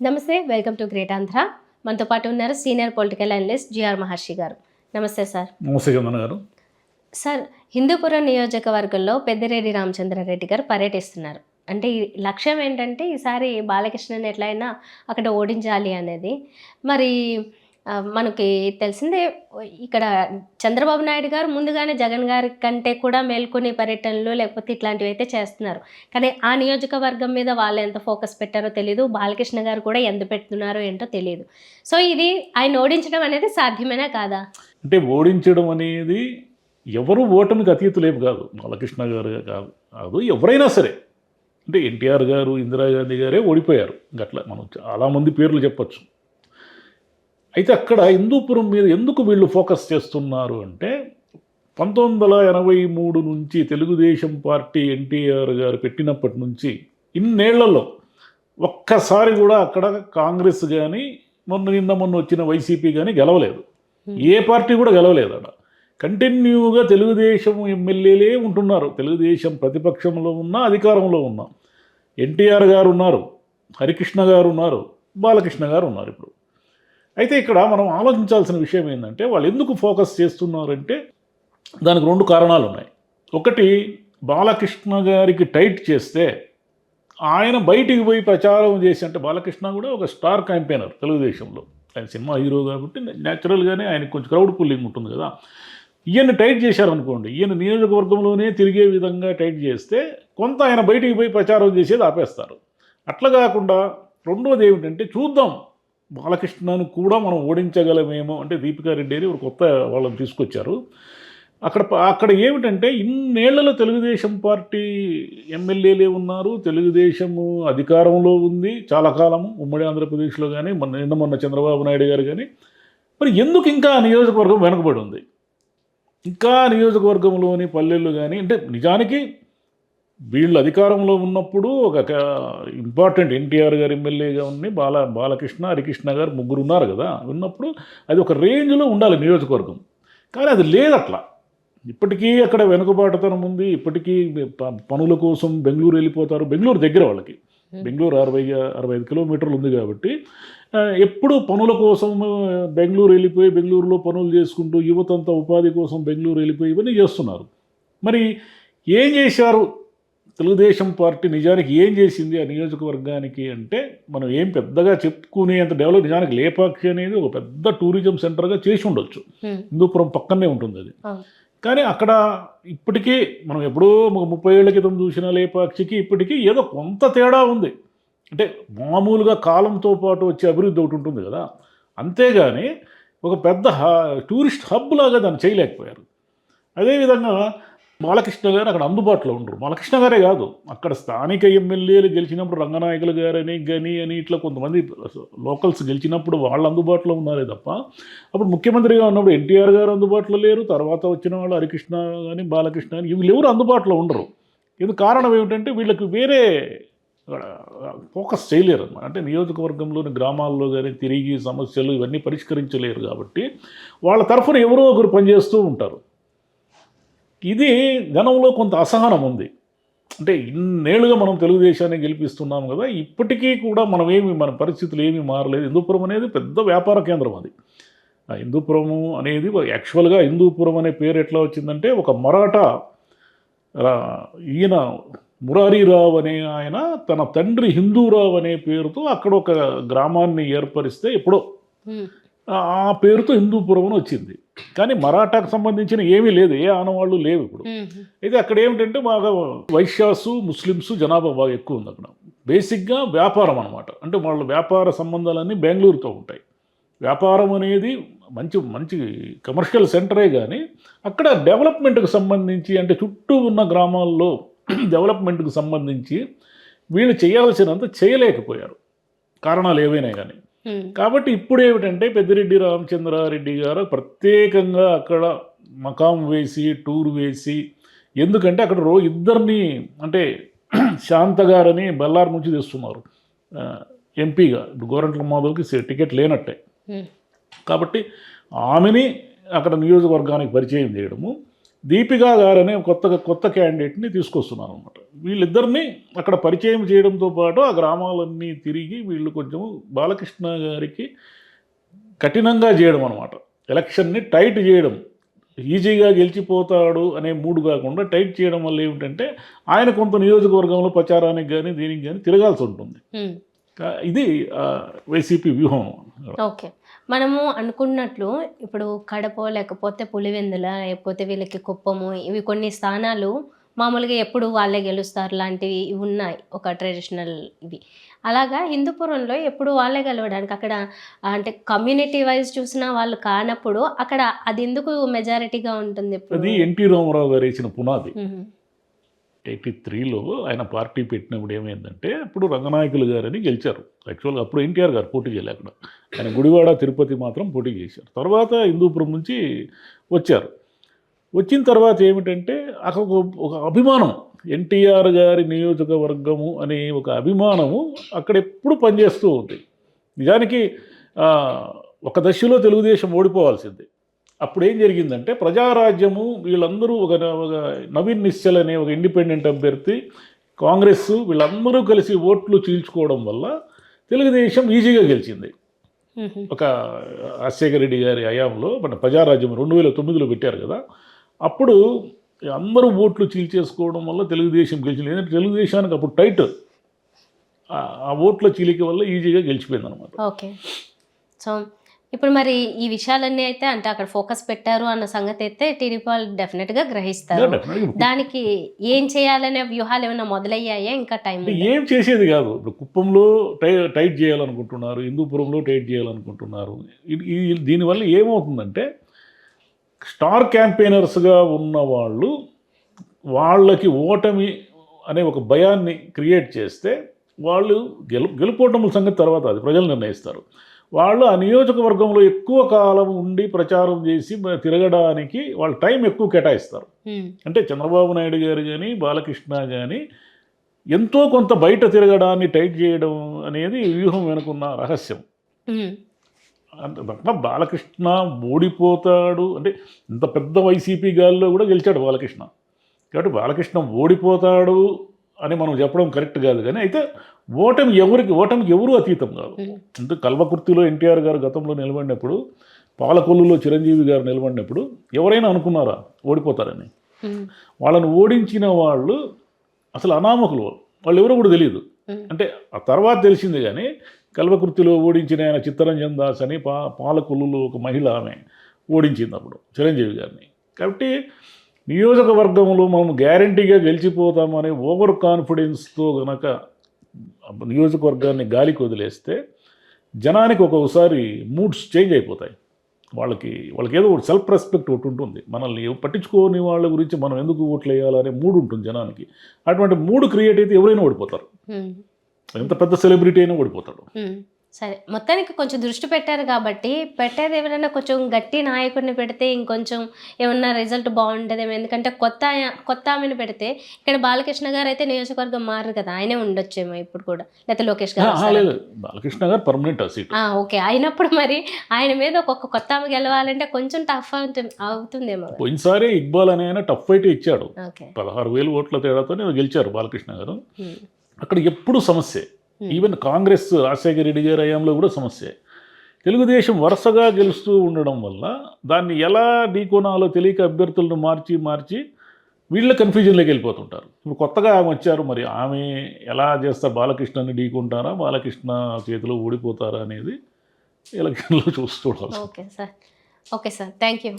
నమస్తే, welcome to great Andhra. మనతో పాటు ఉన్నారు సీనియర్ పొలిటికల్ అనలిస్ట్ జిఆర్ మహర్షి గారు. నమస్తే సార్. నమస్తే చందన గారు. సార్, హిందూపురం నియోజకవర్గంలో పెద్దిరెడ్డి రామచంద్రారెడ్డి గారు పర్యటిస్తున్నారు. అంటే ఈ లక్ష్యం ఏంటంటే ఈసారి బాలకృష్ణని ఎట్లయినా అక్కడ ఓడించాలి అనేది. మరి మనకి తెలిసిందే, ఇక్కడ చంద్రబాబు నాయుడు గారు ముందుగానే జగన్ గారి కంటే కూడా మేల్కొని పర్యటనలు లేకపోతే ఇట్లాంటివి అయితే చేస్తున్నారు. కానీ ఆ నియోజకవర్గం మీద వాళ్ళు ఎంత ఫోకస్ పెట్టారో తెలియదు. బాలకృష్ణ గారు కూడా ఎంత పెడుతున్నారో ఏంటో తెలియదు. సో ఇది ఆయన ఓడించడం అనేది సాధ్యమేనా కాదా? అంటే ఓడించడం అనేది ఎవరు ఓటమికి అతీతులేపు కాదు. బాలకృష్ణ గారు కాదు, ఎవరైనా సరే. అంటే ఎన్టీఆర్ గారు, ఇందిరాగాంధీ గారే ఓడిపోయారు. గట్లా మనం చాలామంది పేర్లు చెప్పచ్చు. అయితే అక్కడ హిందూపురం మీద ఎందుకు వీళ్ళు ఫోకస్ చేస్తున్నారు అంటే 1983 నుంచి తెలుగుదేశం పార్టీ ఎన్టీఆర్ గారు పెట్టినప్పటి నుంచి ఇన్నేళ్లలో ఒక్కసారి కూడా అక్కడ కాంగ్రెస్ కానీ మొన్న వచ్చిన వైసీపీ కానీ గెలవలేదు. ఏ పార్టీ కూడా గెలవలేదు. అక్కడ కంటిన్యూగా తెలుగుదేశం ఎమ్మెల్యేలే ఉంటున్నారు. తెలుగుదేశం ప్రతిపక్షంలో ఉన్నా అధికారంలో ఉన్నా ఎన్టీఆర్ గారు ఉన్నారు, హరికృష్ణ గారు ఉన్నారు, బాలకృష్ణ గారు ఉన్నారు. ఇప్పుడు అయితే ఇక్కడ మనం ఆలోచించాల్సిన విషయం ఏంటంటే వాళ్ళు ఎందుకు ఫోకస్ చేస్తున్నారంటే దానికి రెండు కారణాలు ఉన్నాయి. ఒకటి, బాలకృష్ణ గారికి టైట్ చేస్తే ఆయన బయటికి పోయి ప్రచారం చేసి, అంటే బాలకృష్ణ కూడా ఒక స్టార్ క్యాంపెయినర్ తెలుగుదేశంలో, ఆయన సినిమా హీరో కాబట్టి న్యాచురల్గానే ఆయనకు కొంచెం క్రౌడ్ పుల్లింగ్ ఉంటుంది కదా. ఈయన టైట్ చేశారనుకోండి, ఈయన నియోజకవర్గంలోనే తిరిగే విధంగా టైట్ చేస్తే కొంత ఆయన బయటికి పోయి ప్రచారం చేసేది ఆపేస్తారు. అట్లా కాకుండా రెండోది ఏమిటంటే, చూద్దాం బాలకృష్ణను కూడా మనం ఓడించగలమేమో అంటే దీపికా రెడ్డి అని ఒక కొత్త వాళ్ళని తీసుకొచ్చారు. అక్కడ ఏమిటంటే ఇన్నేళ్లలో తెలుగుదేశం పార్టీ ఎమ్మెల్యేలే ఉన్నారు, తెలుగుదేశము అధికారంలో ఉంది చాలా కాలము, ఉమ్మడి ఆంధ్రప్రదేశ్లో కానీ మొన్న చంద్రబాబు నాయుడు గారు కానీ. మరి ఎందుకు ఇంకా నియోజకవర్గం వెనకబడి ఉంది? ఇంకా నియోజకవర్గంలోని పల్లెళ్ళు కానీ, అంటే నిజానికి వీళ్ళు అధికారంలో ఉన్నప్పుడు ఒక ఇంపార్టెంట్ ఎన్టీఆర్ గారు ఎమ్మెల్యేగా ఉంది, బాలకృష్ణ, హరికృష్ణ గారు ముగ్గురు ఉన్నారు కదా. ఉన్నప్పుడు అది ఒక రేంజ్లో ఉండాలి నియోజకవర్గం. కానీ అది లేదట్లా. ఇప్పటికీ అక్కడ వెనుకబాటుతనం ఉంది. ఇప్పటికీ పనుల కోసం బెంగళూరు వెళ్ళిపోతారు. బెంగళూరు దగ్గర వాళ్ళకి, బెంగళూరు 65 కిలోమీటర్లు ఉంది కాబట్టి ఎప్పుడు పనుల కోసం బెంగళూరు వెళ్ళిపోయి బెంగళూరులో పనులు చేసుకుంటూ యువతంతా ఉపాధి కోసం బెంగళూరు వెళ్ళిపోయి ఇవన్నీ చేస్తున్నారు. మరి ఏం చేశారు తెలుగుదేశం పార్టీ? నిజానికి ఏం చేసింది ఆ నియోజకవర్గానికి అంటే మనం ఏం పెద్దగా చెప్పుకునేంత డెవలప్, నిజానికి లేపాక్షి అనేది ఒక పెద్ద టూరిజం సెంటర్గా చేసి ఉండొచ్చు. హిందూపురం పక్కనే ఉంటుంది అది. కానీ అక్కడ ఇప్పటికీ మనం ఎప్పుడో 30 ఏళ్ల క్రితం చూసిన లేపాక్షికి ఇప్పటికీ ఏదో కొంత తేడా ఉంది. అంటే మామూలుగా కాలంతో పాటు వచ్చే అభివృద్ధి ఒకటి ఉంటుంది కదా, అంతేగాని ఒక పెద్ద టూరిస్ట్ హబ్ లాగా దాన్ని చేయలేకపోయారు. అదేవిధంగా బాలకృష్ణ గారు అక్కడ అందుబాటులో ఉండరు. బాలకృష్ణ గారే కాదు, అక్కడ స్థానిక ఎమ్మెల్యేలు గెలిచినప్పుడు రంగనాయకులు గారని గని అని ఇట్లా కొంతమంది లోకల్స్ గెలిచినప్పుడు వాళ్ళు అందుబాటులో ఉన్నారే తప్ప అప్పుడు ముఖ్యమంత్రిగా ఉన్నప్పుడు ఎన్టీఆర్ గారు అందుబాటులో లేరు. తర్వాత వచ్చిన వాళ్ళు హరికృష్ణ కానీ బాలకృష్ణ కానీ వీళ్ళు ఎవరు అందుబాటులో ఉండరు. ఇది కారణం ఏమిటంటే వీళ్ళకి వేరే ఫోకస్ చేయలేరు అన్నమాట. అంటే నియోజకవర్గంలోని గ్రామాల్లో కానీ తిరిగి సమస్యలు ఇవన్నీ పరిష్కరించలేరు కాబట్టి వాళ్ళ తరఫున ఎవరో ఒకరు పనిచేస్తూ ఉంటారు. ఇది జనంలో కొంత అసహనం ఉంది. అంటే ఇన్నేళ్ళుగా మనం తెలుగుదేశాన్ని గెలిపిస్తున్నాం కదా, ఇప్పటికీ కూడా మన పరిస్థితులు ఏమీ మారలేదు. హిందూపురం అనేది పెద్ద వ్యాపార కేంద్రం. అది హిందూపురము అనేది యాక్చువల్గా హిందూపురం అనే పేరు ఎట్లా వచ్చిందంటే ఒక మరాఠా ఈయన మురారీరావు అనే ఆయన తన తండ్రి హిందూరావు అనే పేరుతో అక్కడ ఒక గ్రామాన్ని ఏర్పరిస్తే ఎప్పుడో ఆ పేరుతో హిందూపురం అని వచ్చింది. కానీ మరాఠాకు సంబంధించిన ఏమీ లేదు, ఏ ఆనవాళ్ళు లేవు ఇప్పుడు. అయితే అక్కడ ఏమిటంటే బాగా వైశ్యాసు ముస్లిమ్స్ జనాభా బాగా ఎక్కువ ఉంది అక్కడ. బేసిక్గా వ్యాపారం అనమాట. అంటే వాళ్ళ వ్యాపార సంబంధాలన్నీ బెంగళూరుతో ఉంటాయి. వ్యాపారం అనేది మంచి మంచి కమర్షియల్ సెంటరే, కానీ అక్కడ డెవలప్మెంట్కి సంబంధించి అంటే చుట్టూ ఉన్న గ్రామాల్లో డెవలప్మెంట్కి సంబంధించి వీళ్ళు చేయాల్సినంత చేయలేకపోయారు, కారణాలు ఏవైనా కానీ. కాబట్టి ఇప్పుడు ఏమిటంటే పెద్దిరెడ్డి రామచంద్రారెడ్డి గారు ప్రత్యేకంగా అక్కడ మకాం వేసి టూర్ వేసి, ఎందుకంటే అక్కడ ఇద్దరిని అంటే శాంత గారని బెల్లార్ నుంచి తెస్తున్నారు ఎంపీగా. ఇప్పుడు గోరంట్ల మాధవ్కి టికెట్ లేనట్టే కాబట్టి ఆమెని అక్కడ నియోజకవర్గానికి పరిచయం చేయడము, దీపికా గారనే కొత్త క్యాండిడేట్ని తీసుకొస్తున్నారు అనమాట. వీళ్ళిద్దరిని అక్కడ పరిచయం చేయడంతో పాటు ఆ గ్రామాలన్నీ తిరిగి వీళ్ళు కొంచెం బాలకృష్ణ గారికి కఠినంగా చేయడం అనమాట. ఎలక్షన్ని టైట్ చేయడం, ఈజీగా గెలిచిపోతాడు అనే మూడు కాకుండా టైట్ చేయడం వల్ల ఏమిటంటే ఆయన కొంత నియోజకవర్గంలో ప్రచారానికి కానీ దీనికి కానీ తిరగాల్సి ఉంటుంది. ఇది వైసీపీ వ్యూహం. ఓకే. మనము అనుకున్నట్లు ఇప్పుడు కడప లేకపోతే పులివెందుల లేకపోతే వీళ్ళకి కుప్పము ఇవి కొన్ని స్థానాలు మామూలుగా ఎప్పుడు వాళ్ళే గెలుస్తారు లాంటివి ఇవి ఉన్నాయి, ఒక ట్రెడిషనల్ ఇవి. అలాగా హిందూపురంలో ఎప్పుడు వాళ్ళే గెలవడానికి అక్కడ అంటే కమ్యూనిటీ వైజ్ చూసినా వాళ్ళు కానప్పుడు అక్కడ అది ఎందుకు మెజారిటీగా ఉంటుంది? అది ఎన్టీ రామారావు గారు వేసిన పునాది. 83లో ఆయన పార్టీ పెట్టినప్పుడు ఏమైందంటే అప్పుడు రంగనాయకులు గారని గెలిచారు. యాక్చువల్గా అప్పుడు ఎన్టీఆర్ గారు పోటీ చేయలే అక్కడ. ఆయన గుడివాడ తిరుపతి మాత్రం పోటీ చేశారు. తర్వాత హిందూపురం నుంచి వచ్చారు. వచ్చిన తర్వాత ఏమిటంటే అక్కడ ఒక అభిమానం, ఎన్టీఆర్ గారి నియోజకవర్గము అనే ఒక అభిమానము అక్కడ ఎప్పుడు పనిచేస్తూ ఉంది. నిజానికి ఒక దశలో తెలుగుదేశం ఓడిపోవాల్సింది. అప్పుడు ఏం జరిగిందంటే ప్రజారాజ్యము వీళ్ళందరూ ఒక నవీన్ నిశ్చల్ అనే ఒక ఇండిపెండెంట్ అభ్యర్థి, కాంగ్రెస్ వీళ్ళందరూ కలిసి ఓట్లు చీల్చుకోవడం వల్ల తెలుగుదేశం ఈజీగా గెలిచింది. ఒక రాజశేఖర రెడ్డి గారి హయాంలో మన ప్రజారాజ్యం 2009లో పెట్టారు కదా, అప్పుడు అందరూ ఓట్లు చీల్చేసుకోవడం వల్ల తెలుగుదేశం గెలిచింది. ఎందుకంటే తెలుగుదేశానికి అప్పుడు టైట్, ఆ ఓట్ల చీలిక వల్ల ఈజీగా గెలిచిపోయింది అనమాట. ఓకే. సో ఇప్పుడు మరి ఈ విషయాలన్నీ అయితే అంటే అక్కడ ఫోకస్ పెట్టారు అన్న సంగతి అయితే టీడీపీ వాళ్ళు డెఫినెట్గా గ్రహిస్తారు. దానికి ఏం చేయాలనే వ్యూహాలు ఏమైనా మొదలయ్యాయా? ఇంకా టైం ఏం చేసేది కాదు. ఇప్పుడు కుప్పంలో టైట్ చేయాలనుకుంటున్నారు, హిందూపురంలో టైట్ చేయాలనుకుంటున్నారు. దీనివల్ల ఏమవుతుందంటే స్టార్ క్యాంపెయినర్స్గా ఉన్న వాళ్ళు వాళ్ళకి ఓటమి అనే ఒక భయాన్ని క్రియేట్ చేస్తే వాళ్ళు గెలుపోవటముల సంగతి తర్వాత అది ప్రజలు నిర్ణయిస్తారు. వాళ్ళు ఆ నియోజకవర్గంలో ఎక్కువ కాలం ఉండి ప్రచారం చేసి తిరగడానికి వాళ్ళు టైం ఎక్కువ కేటాయిస్తారు. అంటే చంద్రబాబు నాయుడు గారు కానీ బాలకృష్ణ కానీ ఎంతో కొంత బయట తిరగడాన్ని టైట్ చేయడం అనేది వ్యూహం వెనుకున్న రహస్యం. అంటే బాలకృష్ణ ఓడిపోతాడు అంటే ఇంత పెద్ద వైసీపీ గాల్లో కూడా గెలిచాడు బాలకృష్ణ. కాబట్టి బాలకృష్ణ ఓడిపోతాడు అని మనం చెప్పడం కరెక్ట్ కాదు. కానీ అయితే ఓటమికి ఎవరు అతీతం కాదు. అంటే కల్వకుర్తిలో ఎన్టీఆర్ గారు గతంలో నిలబడినప్పుడు, పాలకొల్లులో చిరంజీవి గారు నిలబడినప్పుడు ఎవరైనా అనుకున్నారా ఓడిపోతారని? వాళ్ళని ఓడించిన వాళ్ళు అసలు అనామకులు, వాళ్ళు ఎవరో కూడా తెలియదు. అంటే ఆ తర్వాత తెలిసింది. కానీ కల్వకుర్తిలో ఓడించిన ఆయన చిత్తరంజన్ దాస్ అని పాలకొల్లులో ఒక మహిళ, ఆమె ఓడించింది అప్పుడు చిరంజీవి గారిని. కాబట్టి నియోజకవర్గంలో మనం గ్యారంటీగా గెలిచిపోతామనే ఓవర్ కాన్ఫిడెన్స్తో కనుక నియోజకవర్గాన్ని గాలికి వదిలేస్తే జనానికి ఒక్కొక్కసారి మూడ్స్ చేంజ్ అయిపోతాయి. వాళ్ళకి ఏదో ఒకటి సెల్ఫ్ రెస్పెక్ట్ ఒకటి ఉంటుంది. మనల్ని పట్టించుకోని వాళ్ళ గురించి మనం ఎందుకు ఓట్లు వేయాలనే మూడు ఉంటుంది జనానికి. అటువంటి మూడు క్రియేట్ అయితే ఎవరైనా ఓడిపోతారు. ఎంత పెద్ద సెలబ్రిటీ అయినా ఓడిపోతాడు. సరే, మొత్తానికి కొంచెం దృష్టి పెట్టారు కాబట్టి పెట్టేది ఎవరైనా కొంచెం గట్టి నాయకుడిని పెడితే ఇంకొంచెం ఏమన్నా రిజల్ట్ బాగుంటుందేమో. ఎందుకంటే కొత్త ఆమెను పెడితే ఇక్కడ బాలకృష్ణ గారు అయితే నియోజకవర్గం మారు కదా, ఆయనే ఉండొచ్చేమో ఇప్పుడు కూడా, లేకపోతే లోకేష్ గారు. బాలకృష్ణ గారు పర్మనెంట్ సీట్. ఓకే, అయినప్పుడు మరి ఆయన మీద ఒక్కొక్క కొత్త ఆమె గెలవాలంటే కొంచెం టఫ్ అవుతుందేమో. పోయినసారి ఇక్బాల్ అనే ఆయన టఫ్ ఫైట్ ఇచ్చాడు. 16,000 ఓట్ల తేడాతో గెలిచారు బాలకృష్ణ గారు. అక్కడ ఎప్పుడు సమస్య. ఈవెన్ కాంగ్రెస్ రాజశేఖర రెడ్డి గారి హయాంలో కూడా సమస్య. తెలుగుదేశం వరుసగా గెలుస్తూ ఉండడం వల్ల దాన్ని ఎలా ఢీకొనాలో తెలియక అభ్యర్థులను మార్చి వీళ్ళ కన్ఫ్యూజన్లోకి వెళ్ళిపోతుంటారు. ఇప్పుడు కొత్తగా ఆమె వచ్చారు, మరి ఆమె ఎలా చేస్తారు? బాలకృష్ణని ఢీకొంటారా, బాలకృష్ణ చేతిలో ఓడిపోతారా అనేది ఎలక్షన్లో చూస్తూ. Okay sir, thank you.